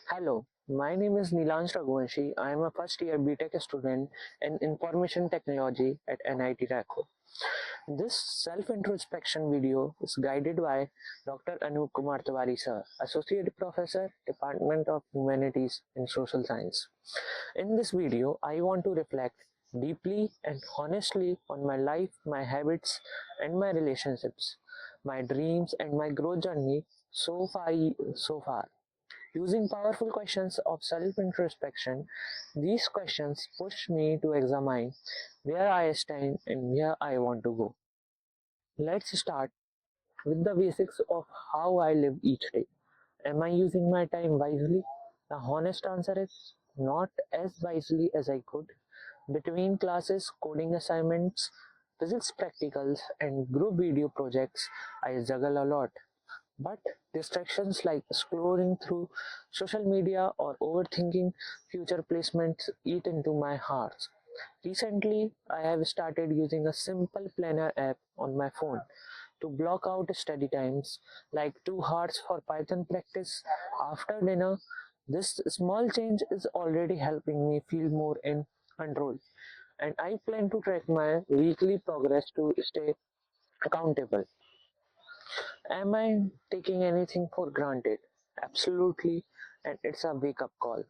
Hello, my name is Neelansh Raghuwanshi. I am a first year BTech student in Information Technology at NIT Raipur. This self-introspection video is guided by Dr. Anoop Kumar Tiwari sir, Associate Professor, Department of Humanities and Social Science. In this video, I want to reflect deeply and honestly on my life, my habits, and my relationships, my dreams, and my growth journey so far. Using powerful questions of self introspection, these questions push me to examine where I stand and where I want to go. Let's start with the basics of how I live each day. Am I using my time wisely? The honest answer is not as wisely as I could. Between classes, coding assignments, physics practicals, and group video projects, I juggle a lot. But distractions like scrolling through social media or overthinking future placements eat into my heart. Recently, I have started using a simple planner app on my phone to block out study times, like 2 hours for Python practice after dinner. This small change is already helping me feel more in control, and I plan to track my weekly progress to stay accountable. Am I taking anything for granted? Absolutely, and it's a wake up call.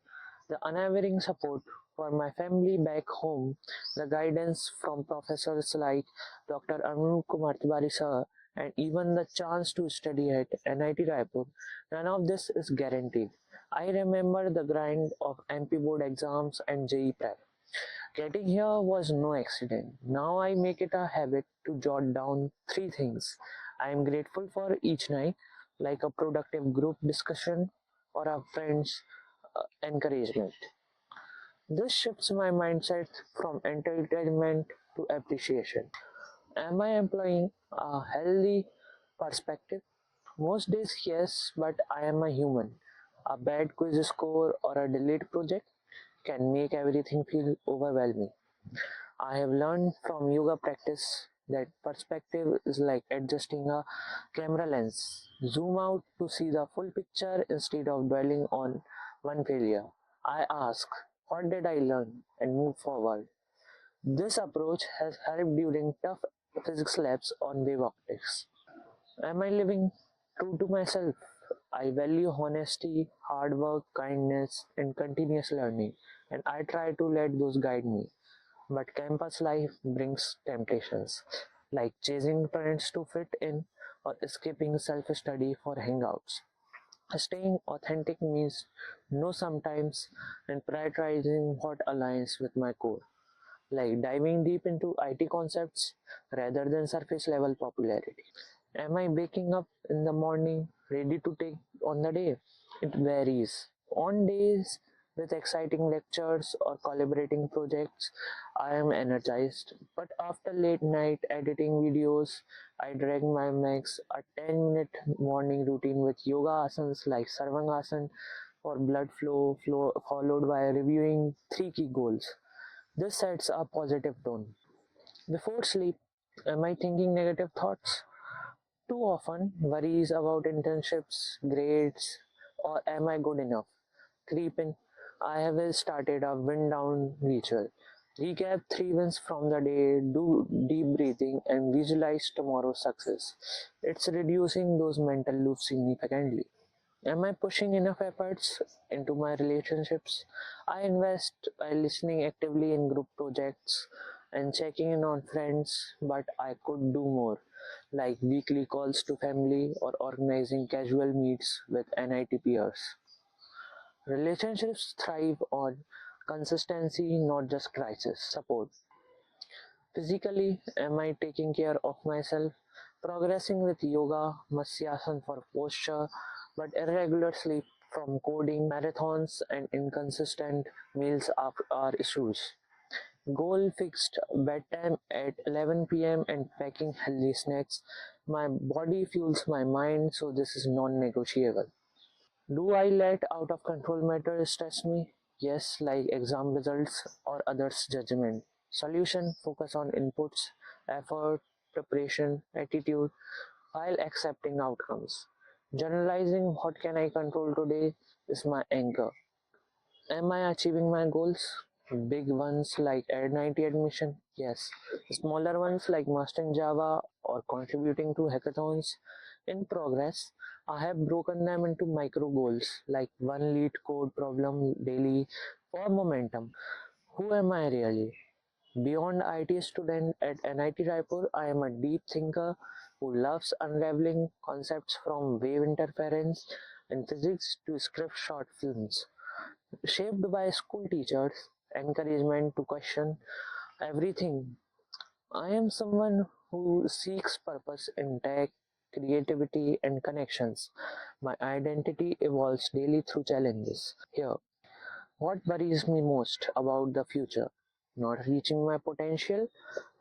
The unwavering support for my family back home, the guidance from professors like Dr. Anoop Kumar Tiwari sir, and even the chance to study at NIT Raipur, none of this is guaranteed. I remember the grind of MP board exams and JE prep. Getting here was no accident. Now I make it a habit to jot down 3 things I am grateful for each night, like a productive group discussion or a friend's encouragement. This shifts my mindset from entertainment to appreciation. Am I employing a healthy perspective? Most days, yes, but I am a human. A bad quiz score or a delayed project can make everything feel overwhelming. I have learned from yoga practice that perspective is like adjusting a camera lens. Zoom out to see the full picture instead of dwelling on one failure. I ask, what did I learn, and move forward. This approach has helped during tough physics labs on wave optics. Am I living true to myself? I value honesty, hard work, kindness, and continuous learning, and I try to let those guide me. But campus life brings temptations, like chasing trends to fit in or escaping self study for hangouts. Staying authentic means no sometimes and prioritizing what aligns with my core, like diving deep into IT concepts rather than surface level popularity. Am I waking up in the morning ready to take on the day? It varies. On days with exciting lectures or collaborating projects, I am energized. But after late night editing videos, I drag my max a 10-minute morning routine with yoga asanas like Sarvangasana for blood flow followed by reviewing 3 key goals. This sets a positive tone. Before sleep, am I thinking negative thoughts? Too often, worries about internships, grades, or am I good enough creep in. I have started a wind down ritual. Recap 3 wins from the day, do deep breathing, and visualize tomorrow's success. It's reducing those mental loops significantly. Am I pushing enough efforts into my relationships? I invest by listening actively in group projects and checking in on friends, but I could do more, like weekly calls to family or organizing casual meets with NIT peers. Relationships thrive on consistency, not just crisis support. Physically, am I taking care of myself? Progressing with yoga, Matsyasan for posture, but irregular sleep from coding, marathons, and inconsistent meals are issues. Goal fixed bedtime at 11 p.m. and packing healthy snacks. My body fuels my mind, so this is non negotiable. Do I let out of control matters stress me? Yes, like exam results or others' judgment. Solution focus on inputs, effort, preparation, attitude, while accepting outcomes. Generalizing what can I control today is my anchor. Am I achieving my goals? Big ones like NIT admission, yes. Smaller ones like mastering Java or contributing to hackathons. In progress, I have broken them into micro goals like one lead code problem daily for momentum. Who am I really? Beyond IT student at NIT Raipur, I am a deep thinker who loves unraveling concepts from wave interference in physics to script short films. Shaped by school teachers' encouragement to question everything, I am someone who seeks purpose in tech, creativity, and connections. My identity evolves daily through challenges. Here, what worries me most about the future? Not reaching my potential,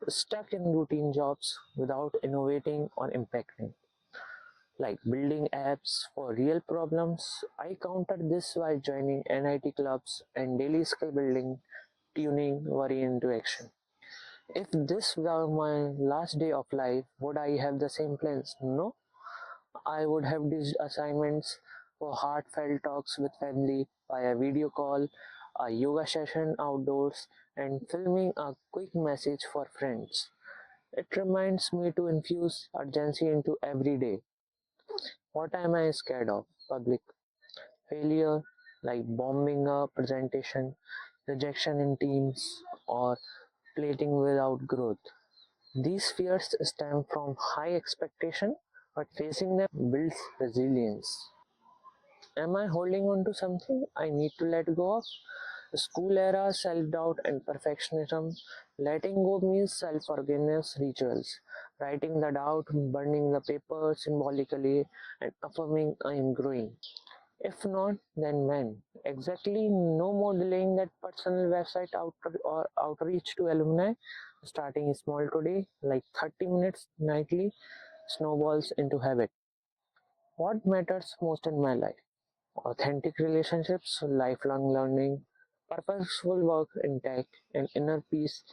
stuck in routine jobs without innovating or impacting. Like building apps for real problems, I countered this by joining NIT clubs and daily skill building, tuning worry into action. If this were my last day of life, would I have the same plans? No, I would have these assignments for heartfelt talks with family via video call, a yoga session outdoors, and filming a quick message for friends. It reminds me to infuse urgency into every day. What am I scared of? Public failure, like bombing a presentation, rejection in teams, or plating without growth. These fears stem from high expectation, but facing them builds resilience. Am I holding on to something I need to let go of? School era self doubt and perfectionism. Letting go means self forgiveness rituals. Writing the doubt, burning the paper symbolically, and affirming I am growing. If not, then when? Exactly, no more delaying that personal website or outreach to alumni. Starting small today, like 30 minutes nightly, snowballs into habit. What matters most in my life? Authentic relationships, lifelong learning, purposeful work in tech, and inner peace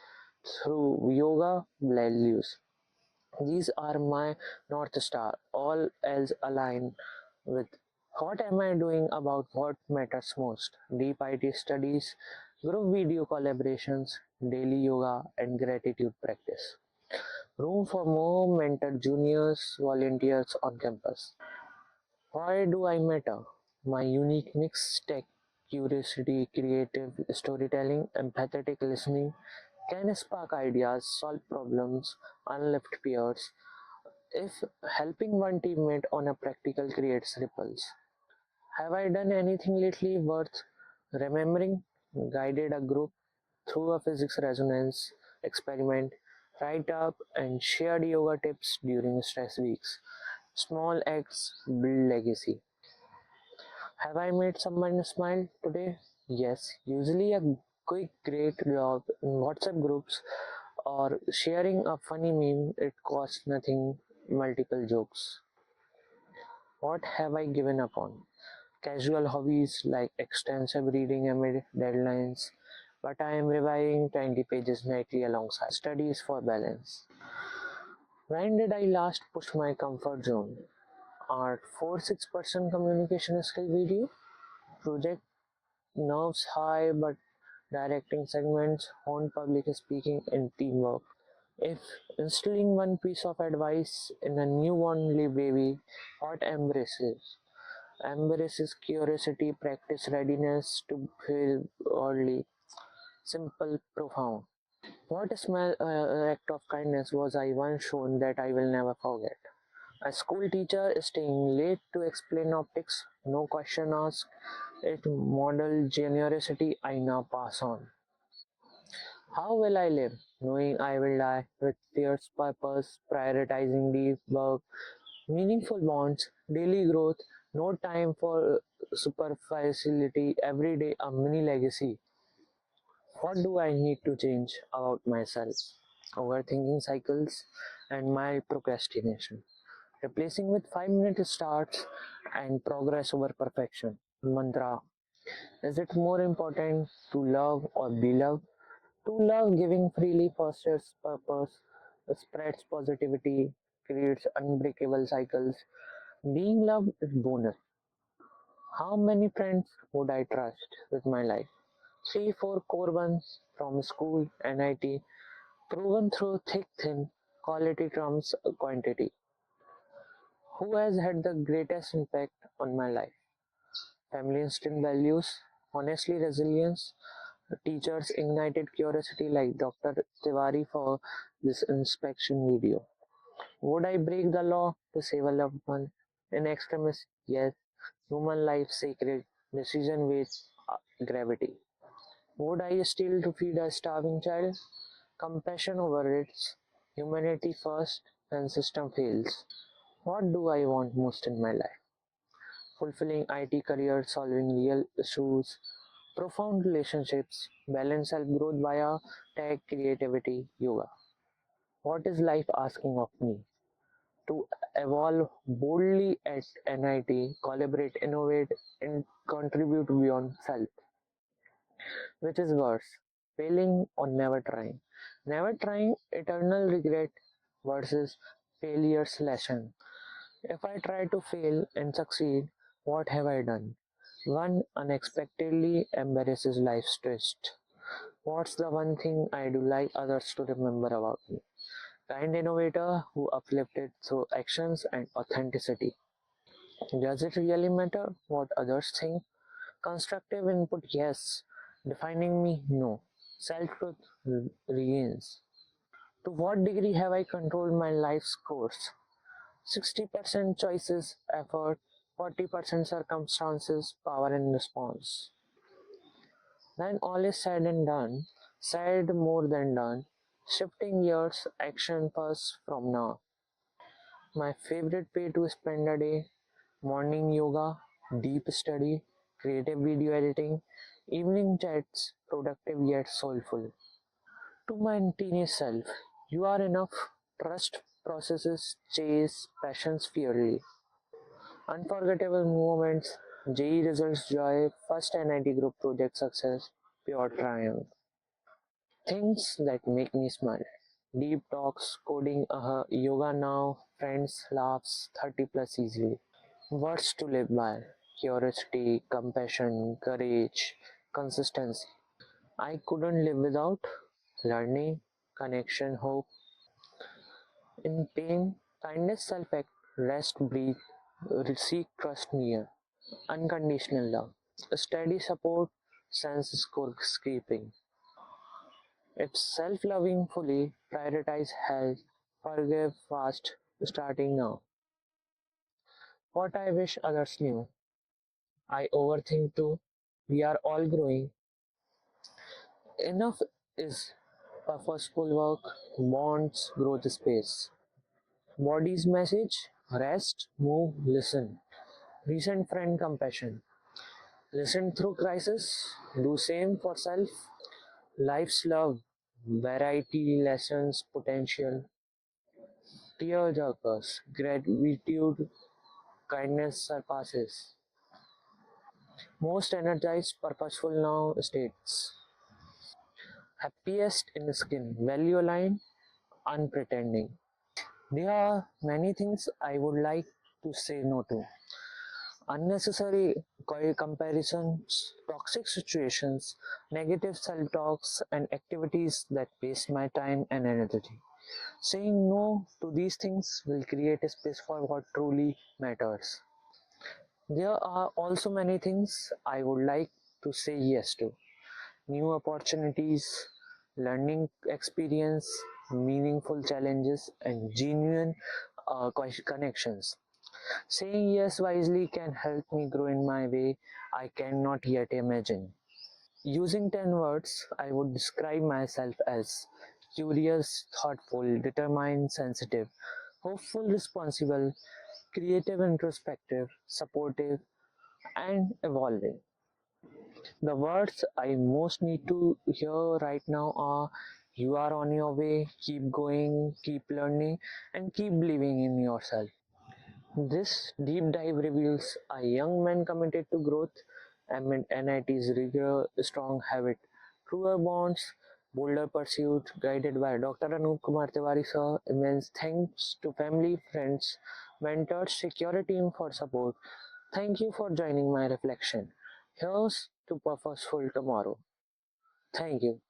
through yoga values. These are my North Star. All else align with what am I doing about what matters most. Deep IT studies, group video collaborations, daily yoga, and gratitude practice. Room for more mentored juniors, volunteers on campus. Why do I matter? My unique mix tech, curiosity, creative storytelling, empathetic listening can spark ideas, solve problems, uplift peers, if helping one teammate on a practical creates ripples. Have I done anything lately worth remembering? Guided a group through a physics resonance experiment, write up and shared yoga tips during stress weeks. Small acts build legacy. Have I made someone smile today? Yes, usually a quick great job in WhatsApp groups or sharing a funny meme, it costs nothing, multiple jokes. What have I given up on? Casual hobbies like extensive reading amid deadlines, but I am revising 20 pages nightly alongside studies for balance. When did I last push my comfort zone? Art 4-6% communication skill video, project nerves high but directing segments, on public speaking and teamwork. If instilling one piece of advice in a newborn baby, what embraces? Embraces curiosity, practice readiness to feel early, simple, profound. What small act of kindness was I once shown that I will never forget? A school teacher staying late to explain optics, no question asked. It modeled generosity I now pass on. How will I live? Knowing I will die with fierce purpose, prioritizing deep work, meaningful bonds, daily growth, no time for superficiality, every day a mini legacy. What do I need to change about myself? Overthinking cycles and my procrastination. Replacing with 5-minute starts and progress over perfection. Mantra. Is it more important to love or be loved? To love, giving freely fosters purpose, spreads positivity, creates unbreakable cycles. Being loved is bonus. How many friends would I trust with my life? Three, four core ones from school, NIT, proven through thick thin, quality trumps quantity. Who has had the greatest impact on my life? Family instinct values, honestly resilience, teachers ignited curiosity like Dr. Tiwari for this inspection video. Would I break the law to save a loved one? In extremis, yes. Human life sacred, decision weighs gravity. Would I steal to feed a starving child? Compassion overrides humanity first when system fails. What do I want most in my life? Fulfilling IT career, solving real issues, profound relationships, balance self-growth via tech, creativity, yoga. What is life asking of me? To evolve boldly at NIT, collaborate, innovate, and contribute beyond self. Which is worse, failing or never trying? Never trying, eternal regret versus failure's lesson. If I try to fail and succeed, what have I done? One unexpectedly embarrasses life's twist. What's the one thing I do like others to remember about me? Kind innovator who uplifted through actions and authenticity. Does it really matter what others think? Constructive input, yes. Defining me, no. Self-truth reigns. To what degree have I controlled my life's course? 60% choices, effort, 40% circumstances, power and response. When all is said and done, said more than done, shifting gears, action first from now. My favorite way to spend a day: morning yoga, deep study, creative video editing, evening chats, productive yet soulful. To my teenage self, you are enough, trust processes, chase passions fiercely. Unforgettable moments, JE results joy, first NIT group project success, pure triumph. Things that make me smile. Deep talks, coding, yoga now, friends, laughs, 30 plus easily. Words to live by: curiosity, compassion, courage, consistency. I couldn't live without learning, connection, hope. In pain, kindness, self act, rest, breathe, seek, trust near. Unconditional love. Steady support, sense scorekeeping. If self loving fully, prioritize health, forgive fast, starting now. What I wish others knew. I overthink too. We are all growing. Enough is purposeful work, bonds, growth space. Body's message: rest, move, listen. Recent friend compassion. Listen through crisis, do same for self. Life's love, variety, lessons, potential. Tearjerkers, gratitude, kindness surpasses. Most energized, purposeful now states. Happiest in skin, value aligned, unpretending. There are many things I would like to say no to. Unnecessary comparisons, toxic situations, negative self talks, and activities that waste my time and energy. Saying no to these things will create a space for what truly matters. There are also many things I would like to say yes to: new opportunities, learning experience, meaningful challenges, and genuine connections. Saying yes wisely can help me grow in my way I cannot yet imagine. Using 10 words, I would describe myself as curious, thoughtful, determined, sensitive, hopeful, responsible, creative, introspective, supportive, and evolving. The words I most need to hear right now are: you are on your way, keep going, keep learning, and keep believing in yourself. This deep dive reveals a young man committed to growth amid NIT's rigor, strong habit, truer bonds, bolder pursuit, guided by Dr. Anoop Kumar Tiwari sir. Immense thanks to family, friends, mentors seek your team for support. Thank you for joining my reflection. Here's to purposeful tomorrow. Thank you.